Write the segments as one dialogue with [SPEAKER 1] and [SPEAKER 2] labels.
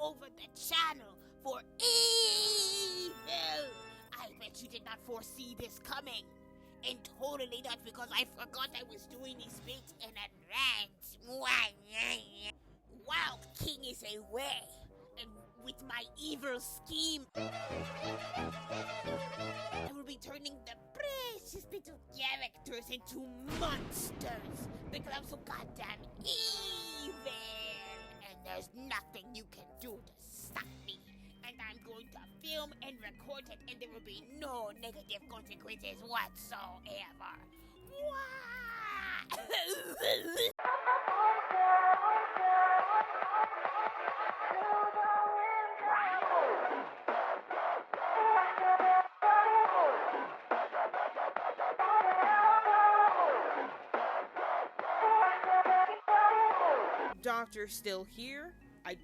[SPEAKER 1] over the channel for evil. I bet you did not foresee this coming. And totally not because I forgot I was doing these bits in advance. Wow, King is away. And with my evil scheme, I will be turning the precious little characters into monsters. Because I'm so goddamn evil. And there's nothing you can do to stop me. And I'm going to film and record it, and there will be no negative consequences whatsoever.
[SPEAKER 2] Doctor's still here. I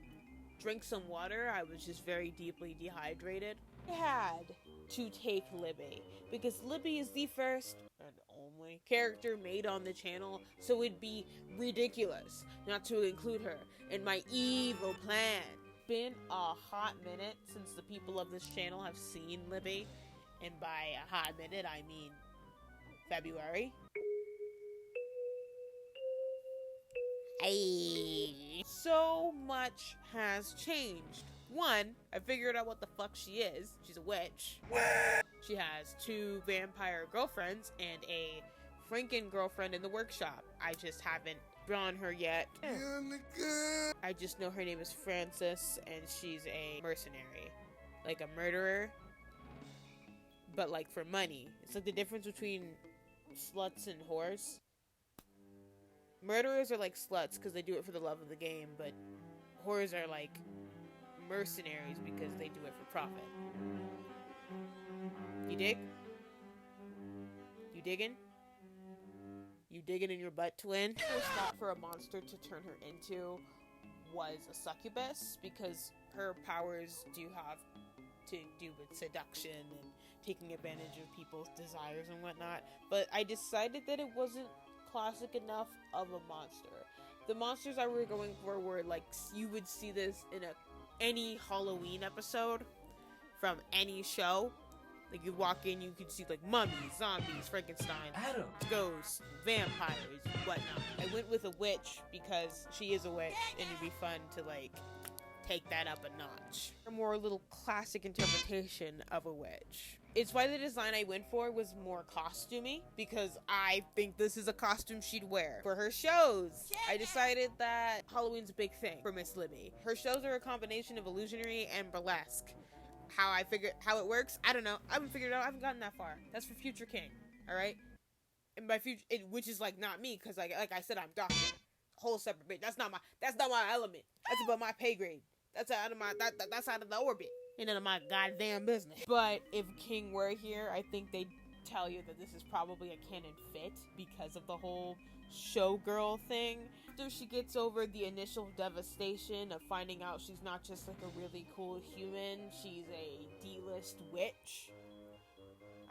[SPEAKER 2] drank some water. I was just very deeply dehydrated. I had to take Libby because Libby is the first and only character made on the channel, so it'd be ridiculous not to include her in my evil plan. Been a hot minute since the people of this channel have seen Libby, and by a hot minute I mean February. So much has changed. One, I figured out what the fuck she is. She's a witch. She has 2 vampire girlfriends and a Franken girlfriend in the workshop. I just haven't drawn her yet. I just know her name is Frances and she's a mercenary. Like a murderer, but like for money. It's like the difference between sluts and whores. Murderers are like sluts because they do it for the love of the game, but whores are like mercenaries because they do it for profit. You dig? You diggin'? You diggin' in your butt, twin? First thought for a monster to turn her into was a succubus because her powers do have to do with seduction and taking advantage of people's desires and whatnot. But I decided that it wasn't classic enough of a monster. The monsters I were going for were like, you would see this in any Halloween episode from any show. Like you walk in, you could see like mummies, zombies, Frankenstein, ghosts, vampires, whatnot. I went with a witch because she is a witch and it'd be fun to like take that up a notch. A more little classic interpretation of a witch. It's why the design I went for was more costumey, because I think this is a costume she'd wear for her shows. I decided that Halloween's a big thing for Miss Libby. Her shows are a combination of illusionary and burlesque. How it works, I don't know. I haven't figured it out. I haven't gotten that far. That's for future King, all right? And by future, which is like not me, because like I said, I'm Doctor. Whole separate bitch. That's not my element. That's above my pay grade. That's out of that's out of the orbit. Ain't none of my goddamn business. But if King were here, I think they'd tell you that this is probably a canon fit because of the whole showgirl thing. After she gets over the initial devastation of finding out she's not just like a really cool human, she's a D-list witch.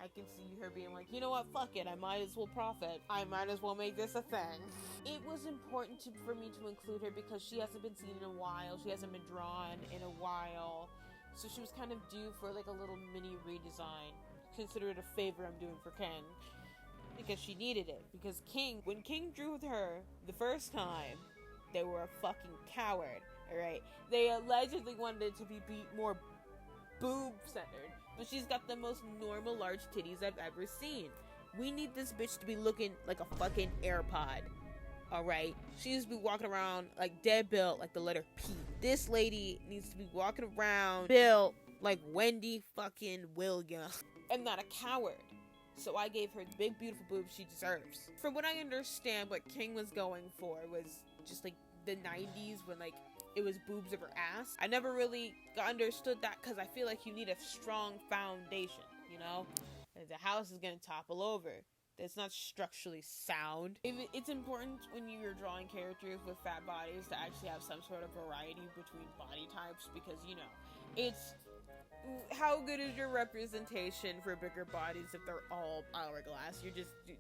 [SPEAKER 2] I can see her being like, you know what, fuck it, I might as well profit. I might as well make this a thing. It was important for me to include her because she hasn't been seen in a while. She hasn't been drawn in a while. So she was kind of due for like a little mini redesign. Consider it a favor I'm doing for King. Because she needed it. Because when King drew with her the first time, they were a fucking coward. Alright? They allegedly wanted it to be more boob-centered. But she's got the most normal large titties I've ever seen. We need this bitch to be looking like a fucking AirPod. Alright? She needs to be walking around like dead built like the letter P. This lady needs to be walking around built like Wendy fucking Williams. And not a coward. So I gave her the big beautiful boobs she deserves. From what I understand, what King was going for was just like the 90s when like it was boobs of her ass. I never really understood that because I feel like you need a strong foundation, you know? The house is gonna topple over. It's not structurally sound. It's important when you're drawing characters with fat bodies to actually have some sort of variety between body types because, you know, it's how good is your representation for bigger bodies if they're all hourglass?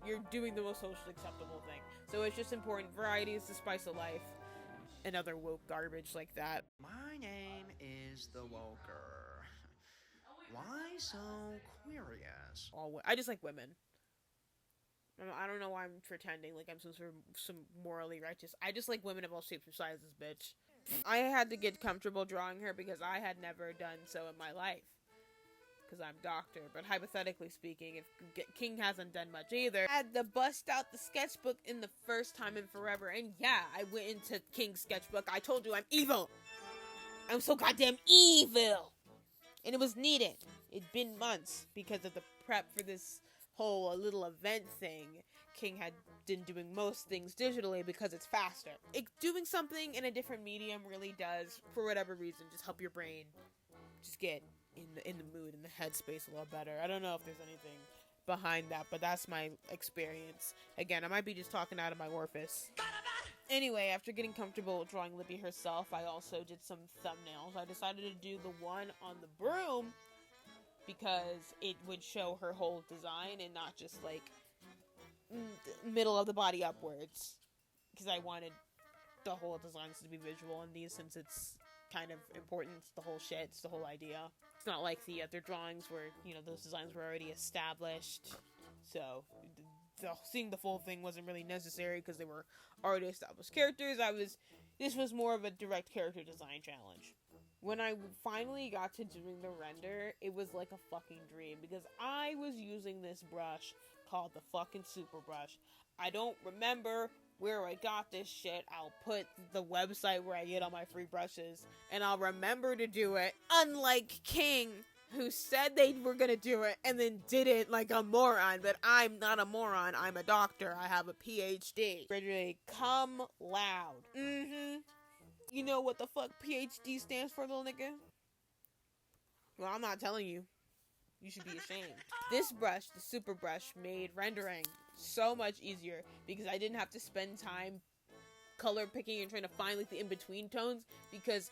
[SPEAKER 2] You're doing the most socially acceptable thing. So it's just important. Variety is the spice of life and other woke garbage like that.
[SPEAKER 3] My name is the woker? Why so curious?
[SPEAKER 2] I just like women. I don't know why I'm pretending like I'm some morally righteous. I just like women of all shapes and sizes, bitch. I had to get comfortable drawing her because I had never done so in my life. Because I'm doctor, but hypothetically speaking, if King hasn't done much either, I had to bust out the sketchbook in the first time in forever, and yeah, I went into King's sketchbook. I told you I'm evil. I'm so goddamn evil, and it was needed. It'd been months because of the prep for this whole little event thing. King had been doing most things digitally because it's faster. Doing something in a different medium really does, for whatever reason, just help your brain just get in the mood, in the headspace a little better. I don't know if there's anything behind that, but that's my experience. Again, I might be just talking out of my orifice. Anyway, after getting comfortable drawing Libby herself, I also did some thumbnails. I decided to do the one on the broom because it would show her whole design and not just like middle of the body upwards, because I wanted the whole designs to be visual in these, since it's kind of important. It's the whole shit. It's the whole idea. It's not like the other drawings where, you know, those designs were already established. So, seeing the full thing wasn't really necessary because they were already established characters. This was more of a direct character design challenge. When I finally got to doing the render, it was like a fucking dream because I was using this brush called the fucking Super Brush. I don't remember where I got this shit. I'll put the website where I get all my free brushes, and I'll remember to do it. Unlike King, who said they were gonna do it and then did it like a moron. But I'm not a moron. I'm a doctor. I have a PhD. Graduate cum laude. You know what the fuck PhD stands for, little nigga? Well, I'm not telling you. You should be ashamed. This brush, the Super Brush, made rendering so much easier because I didn't have to spend time color picking and trying to find like the in-between tones, because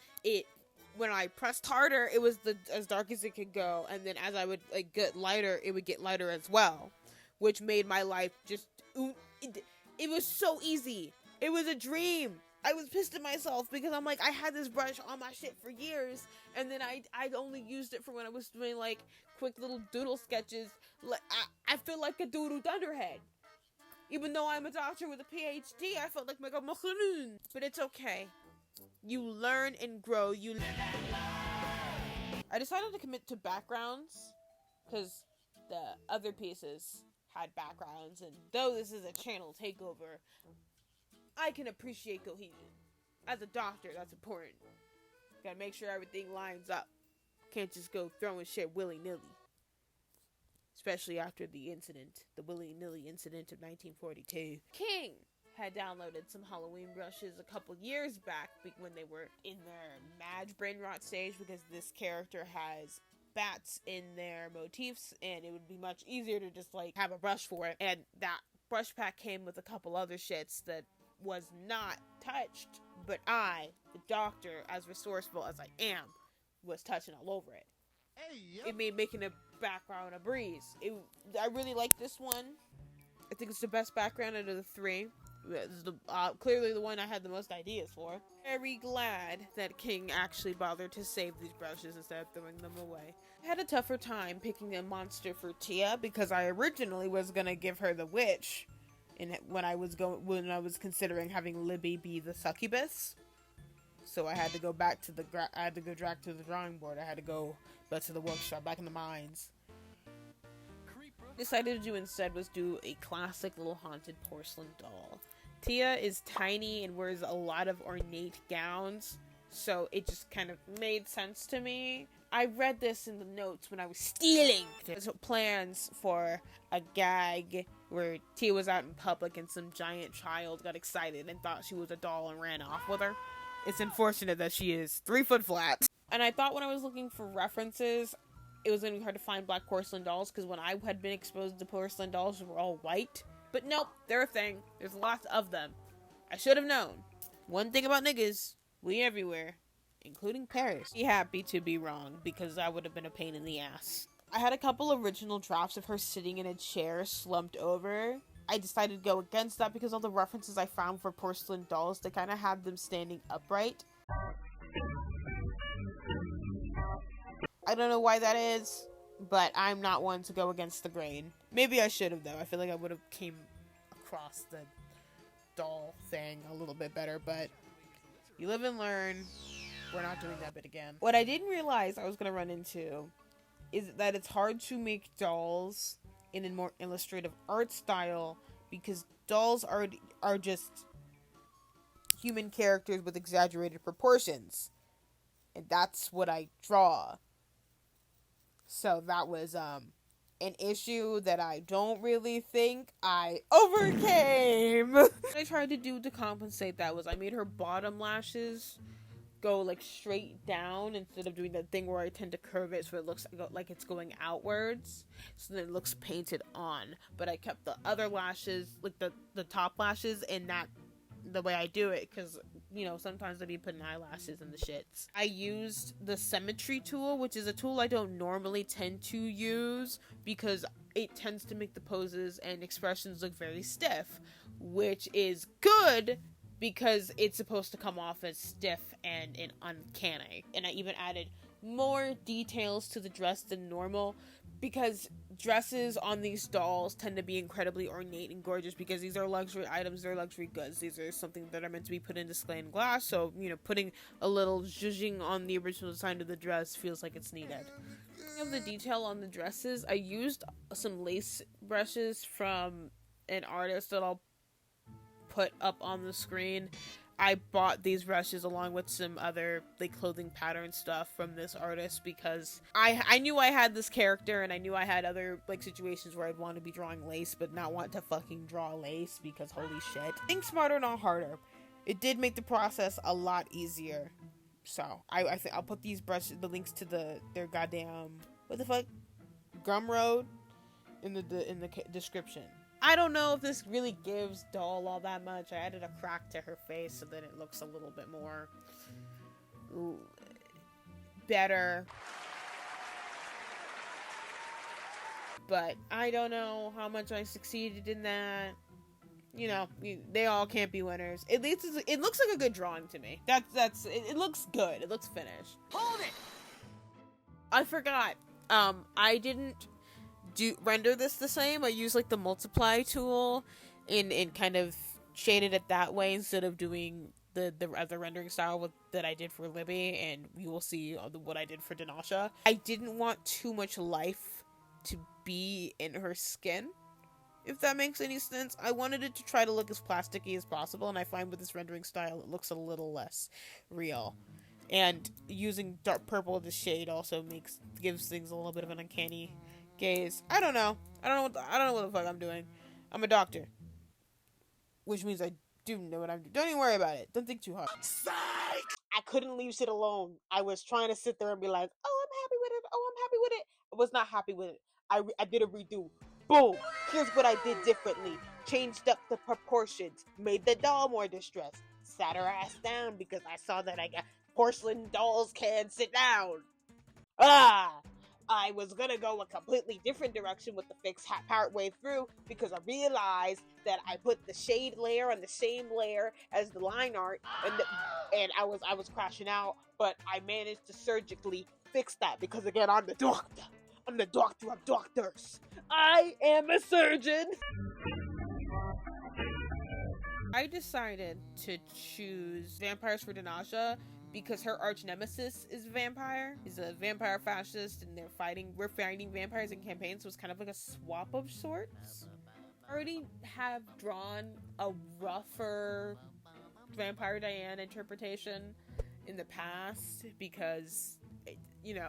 [SPEAKER 2] when I pressed harder, it was as dark as it could go, and then as I would like get lighter, it would get lighter as well, which made my life just it was so easy. It was a dream. I was pissed at myself because I'm like, I had this brush on my shit for years, and then I'd only used it for when I was doing like quick little doodle sketches. Like I feel like a doodle dunderhead. Even though I'm a doctor with a PhD, I felt like my macaroon. But it's okay. You learn and grow. I decided to commit to backgrounds because the other pieces had backgrounds, and though this is a channel takeover, I can appreciate cohesion. As a doctor, that's important. Gotta make sure everything lines up. Can't just go throwing shit willy-nilly. Especially after the willy-nilly incident of 1942. King had downloaded some Halloween brushes a couple years back when they were in their mad brain rot stage, because this character has bats in their motifs, and it would be much easier to just like have a brush for it. And that brush pack came with a couple other shits that was not touched, but I, the doctor, as resourceful as I am, was touching all over it.
[SPEAKER 3] Hey, yep.
[SPEAKER 2] It made making a background a breeze. I really like this one. I think it's the best background out of the three. It's clearly the one I had the most ideas for. Very glad that King actually bothered to save these brushes instead of throwing them away. I had a tougher time picking a monster for Tia because I originally was gonna give her the witch, when I was considering having Libby be the succubus. So I had to go back to the drawing board. I had to go back to the workshop, back in the mines. Decided to do instead was do a classic little haunted porcelain doll. Tia is tiny and wears a lot of ornate gowns, so it just kind of made sense to me. I read this in the notes when I was stealing. There's plans for a gag where Tia was out in public and some giant child got excited and thought she was a doll and ran off with her. It's unfortunate that she is 3 foot flat. And I thought when I was looking for references, it was going to be hard to find black porcelain dolls, because when I had been exposed to porcelain dolls, they were all white. But nope, they're a thing. There's lots of them. I should have known. One thing about niggas, we everywhere, including Paris. Be happy to be wrong, because that would have been a pain in the ass. I had a couple original drafts of her sitting in a chair slumped over. I decided to go against that because all the references I found for porcelain dolls, they kind of had them standing upright. I don't know why that is, but I'm not one to go against the grain. Maybe I should have, though. I feel like I would have came across the doll thing a little bit better, but you live and learn. We're not doing that bit again. What I didn't realize I was going to run into is that it's hard to make dolls in a more illustrative art style because dolls are just human characters with exaggerated proportions. And that's what I draw. So that was an issue that I don't really think I overcame. What I tried to do to compensate that was I made her bottom lashes go like straight down instead of doing that thing where I tend to curve it so it looks like it's going outwards, so then it looks painted on. But I kept the other lashes, like the top lashes, and that the way I do it, because you know sometimes I'd be putting eyelashes in the shits. I used the symmetry tool, which is a tool I don't normally tend to use because it tends to make the poses and expressions look very stiff, which is good because it's supposed to come off as stiff and uncanny. And I even added more details to the dress than normal because dresses on these dolls tend to be incredibly ornate and gorgeous because these are luxury items, they're luxury goods. These are something that are meant to be put in display in glass, so, you know, putting a little zhuzhing on the original design of the dress feels like it's needed. Of the detail on the dresses, I used some lace brushes from an artist that I'll put up on the screen. I bought these brushes along with some other like clothing pattern stuff from this artist because I knew I had this character and I knew I had other like situations where I'd want to be drawing lace but not want to fucking draw lace because holy shit. Think smarter, not harder. It did make the process a lot easier. So I think I'll put these brushes, the links to their goddamn what the fuck Gumroad in the description. I don't know if this really gives doll all that much. I added a crack to her face so that it looks a little bit more better. But I don't know how much I succeeded in that. You know, they all can't be winners. At least it looks like a good drawing to me. It looks good. It looks finished. Hold it! I forgot. I didn't render this the same. I used like the multiply tool and kind of shaded it that way instead of doing the other rendering style that I did for Libby, and you will see what I did for Dinasha. I didn't want too much life to be in her skin, if that makes any sense. I wanted it to try to look as plasticky as possible, and I find with this rendering style it looks a little less real. And using dark purple as shade also gives things a little bit of an uncanny gaze. I don't know what the fuck I'm doing. I'm a doctor, which means I do know what I'm doing. Don't even worry about it. Don't think too hard. Psych! I couldn't leave shit alone. I was trying to sit there and be like, oh, I'm happy with it. Oh, I'm happy with it. I was not happy with it. I did a redo. Boom. Here's what I did differently. Changed up the proportions. Made the doll more distressed. Sat her ass down because I saw that I got porcelain dolls can't sit down. I was gonna go a completely different direction with the fix part way through because I realized that I put the shade layer on the same layer as the line art, and I was crashing out, but I managed to surgically fix that because again I'm the doctor. I'm the doctor of doctors. I am a surgeon. I decided to choose Vampires for Dinasha because her arch nemesis is a vampire. He's a vampire fascist, and we're fighting vampires in campaigns, so it's kind of like a swap of sorts. I already have drawn a rougher Vampire Diane interpretation in the past because, you know,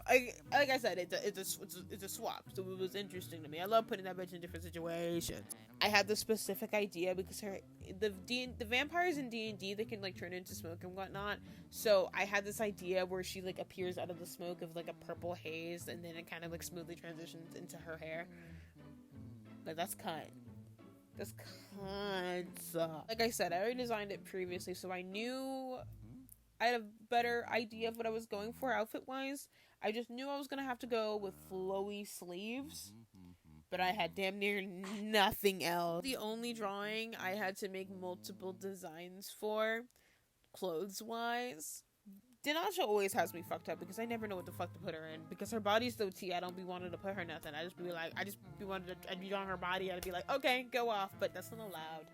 [SPEAKER 2] like I said, it's a swap, so it was interesting to me. I love putting that bitch in different situations. I had the specific idea because the vampires in D&D, they can like turn into smoke and whatnot. So I had this idea where she like appears out of the smoke of like a purple haze, and then it kind of like smoothly transitions into her hair. Like that's cunt. Like I said, I already designed it previously, so I knew I had a better idea of what I was going for outfit-wise. I just knew I was going to have to go with flowy sleeves, but I had damn near nothing else. The only drawing I had to make multiple designs for, clothes-wise, Dinasha always has me fucked up because I never know what the fuck to put her in. Because her body's so tea, I don't be wanting to put her nothing. I'd be on her body, I'd be like, okay, go off. But that's not allowed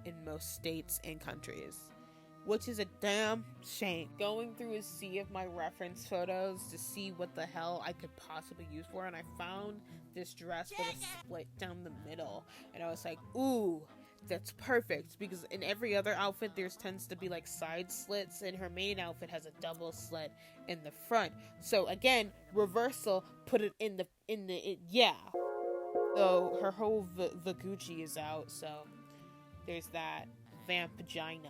[SPEAKER 2] in most states and countries, which is a damn shame. Going through a sea of my reference photos to see what the hell I could possibly use for, and I found this dress with a split down the middle, and I was like, ooh, that's perfect, because in every other outfit there tends to be like side slits, and her main outfit has a double slit in the front. So again, reversal, put it in the yeah. So her whole Gucci is out, so there's that vagina.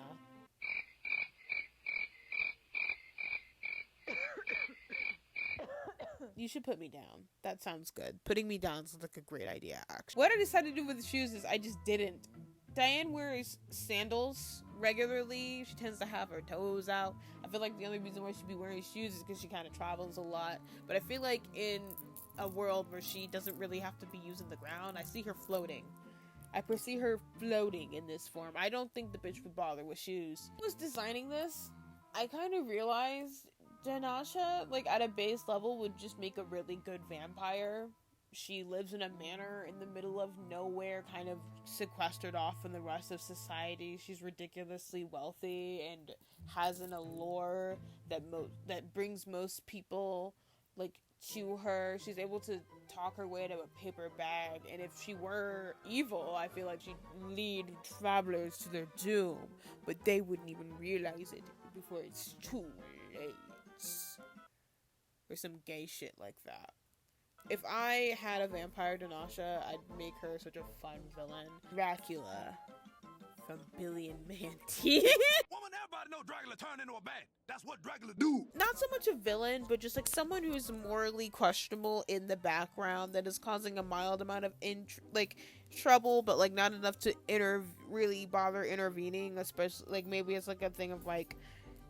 [SPEAKER 2] You should put me down. That sounds good. Putting me down sounds like a great idea, actually. What I decided to do with the shoes is I just didn't. Diane wears sandals regularly. She tends to have her toes out. I feel like the only reason why she'd be wearing shoes is because she kind of travels a lot. But I feel like in a world where she doesn't really have to be using the ground, I see her floating. I perceive her floating in this form. I don't think the bitch would bother with shoes. When I was designing this, I kind of realized Dinasha, like, at a base level, would just make a really good vampire. She lives in a manor in the middle of nowhere, kind of sequestered off from the rest of society. She's ridiculously wealthy and has an allure that brings most people, like, to her. She's able to talk her way to a paper bag, and if she were evil, I feel like she'd lead travelers to their doom, but they wouldn't even realize it before it's too late. Or some gay shit like that. If I had a vampire Dinasha, I'd make her such a fun villain. Dracula from Billy and Mandy.
[SPEAKER 4] Woman, everybody know Dracula turned into a bat. That's what Dracula do.
[SPEAKER 2] Not so much a villain, but just like someone who's morally questionable in the background that is causing a mild amount of trouble, but like not enough to really bother intervening. Especially like maybe it's like a thing of like,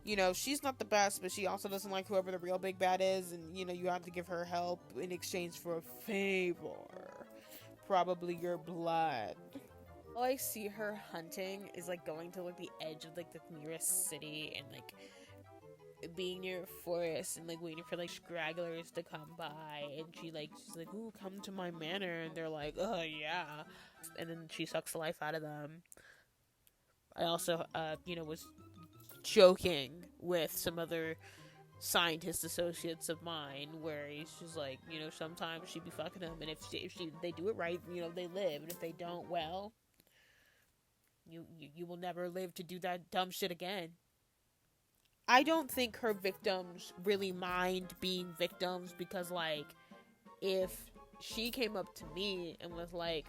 [SPEAKER 2] you know, she's not the best, but she also doesn't like whoever the real big bad is, and, you know, you have to give her help in exchange for a favor. Probably your blood. All I see her hunting is, like, going to, like, the edge of, like, the nearest city, and, like, being near a forest, and, like, waiting for, like, stragglers to come by, and she's like, ooh, come to my manor, and they're like, oh, yeah. And then she sucks the life out of them. I also, was joking with some other scientist associates of mine where he's just like, you know, sometimes she'd be fucking them, and if they do it right, you know, they live, and if they don't, well, you will never live to do that dumb shit again. I don't think her victims really mind being victims, because like, if she came up to me and was like,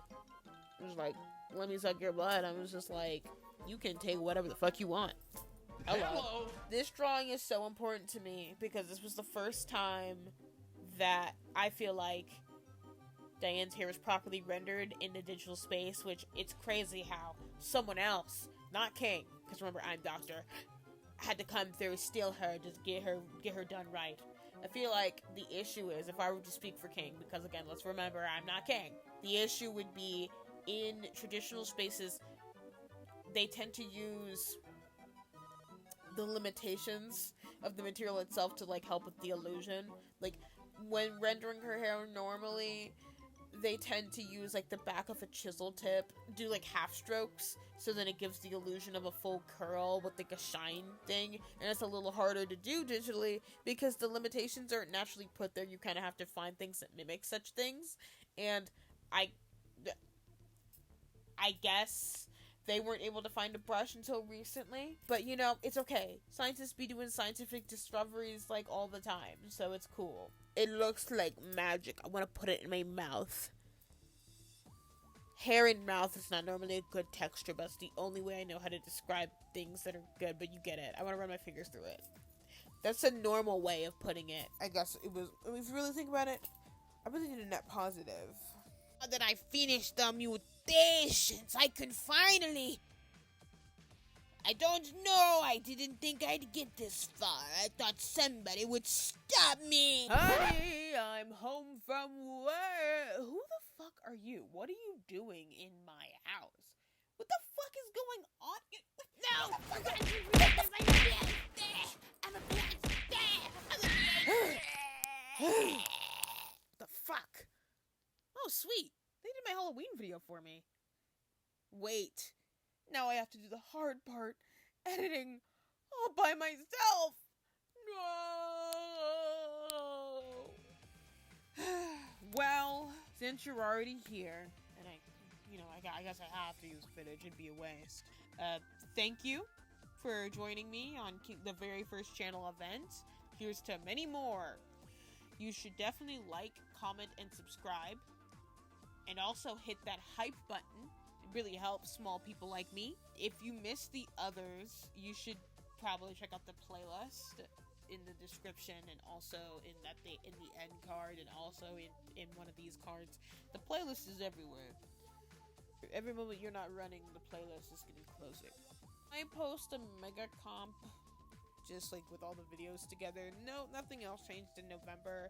[SPEAKER 2] let me suck your blood, I was just like, you can take whatever the fuck you want. Hello. This drawing is so important to me because this was the first time that I feel like Diane's hair was properly rendered in the digital space, which it's crazy how someone else, not King, because remember I'm Doctor, had to come through, steal her, just get her done right. I feel like the issue is, if I were to speak for King, because again, let's remember I'm not King, the issue would be in traditional spaces, they tend to use the limitations of the material itself to like help with the illusion. Like when rendering her hair normally, they tend to use like the back of a chisel tip, do like half strokes, so then it gives the illusion of a full curl with like a shine thing, and it's a little harder to do digitally because the limitations aren't naturally put there. You kind of have to find things that mimic such things, and I guess they weren't able to find a brush until recently, but you know, it's okay. Scientists be doing scientific discoveries like all the time, so it's cool. It looks like magic. I want to put it in my mouth. Hair in mouth is not normally a good texture, but it's the only way I know how to describe things that are good, but you get it. I want to run my fingers through it. That's a normal way of putting it. I guess it was, if you really think about it, I really did a net positive. Now that I finished the mutations, I can finally... I don't know, I didn't think I'd get this far. I thought somebody would stop me. Honey, I'm home from work. Who the fuck are you? What are you doing in my house? What the fuck is going on?
[SPEAKER 1] No! I'm a
[SPEAKER 2] The fuck? Oh, sweet. They did my Halloween video for me. Wait. Now I have to do the hard part. Editing all by myself. No. Well, since you're already here, and I guess I have to use footage, it'd be a waste. Thank you for joining me on the very first channel event. Here's to many more. You should definitely like, comment, and subscribe. And also hit that hype button. It really helps small people like me. If you missed the others, you should probably check out the playlist in the description, and also in the end card, and also in one of these cards. The playlist is everywhere. Every moment you're not running, the playlist is getting closer. I post a mega comp, just like with all the videos together. No, nothing else changed in November,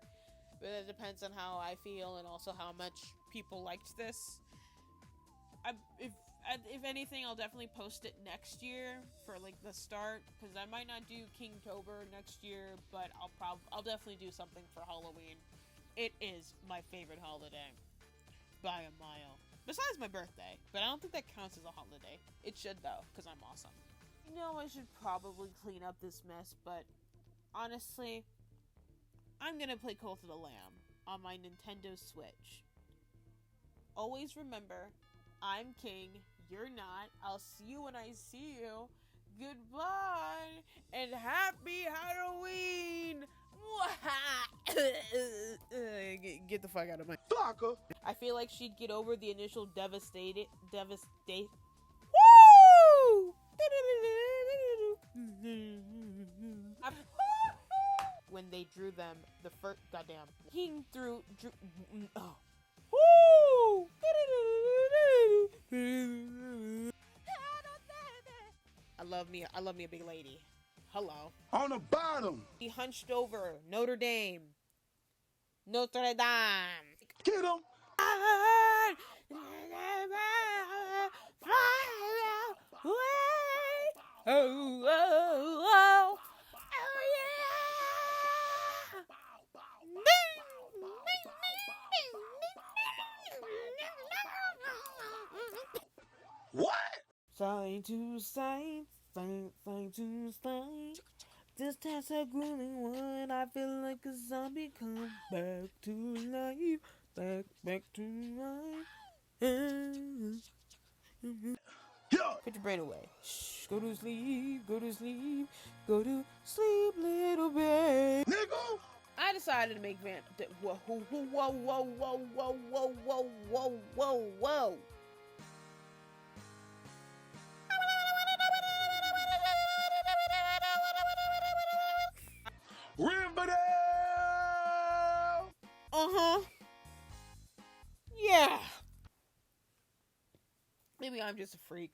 [SPEAKER 2] but it depends on how I feel and also how much people liked this. If anything, I'll definitely post it next year for like the start, because I might not do Kingtober next year, but I'll definitely do something for Halloween. It is my favorite holiday by a mile. Besides my birthday, but I don't think that counts as a holiday. It should though, because I'm awesome. You know, I should probably clean up this mess, but honestly, I'm gonna play Cult of the Lamb on my Nintendo Switch. Always remember, I'm king, you're not. I'll see you when I see you. Goodbye, and happy Halloween! Get the fuck out of my
[SPEAKER 3] Fucker.
[SPEAKER 2] I feel like she'd get over the initial devastate. Woo! When they drew them, the first goddamn king drew. Oh. Woo! I love me a big lady. Hello.
[SPEAKER 4] On the bottom.
[SPEAKER 2] He hunched over Notre Dame. Notre Dame.
[SPEAKER 4] Get him. What?
[SPEAKER 2] Side to side, side to side. This task a grueling one. I feel like a zombie come back to life. Back to life.
[SPEAKER 4] Yeah.
[SPEAKER 2] Put your brain away. Shh, go to sleep, go to sleep, go to sleep, little babe.
[SPEAKER 4] Nigga.
[SPEAKER 2] I decided to make whoa, whoa, whoa, whoa, whoa, whoa, whoa, whoa, whoa, whoa, whoa.
[SPEAKER 4] Riverdale.
[SPEAKER 2] Yeah. Maybe I'm just a freak.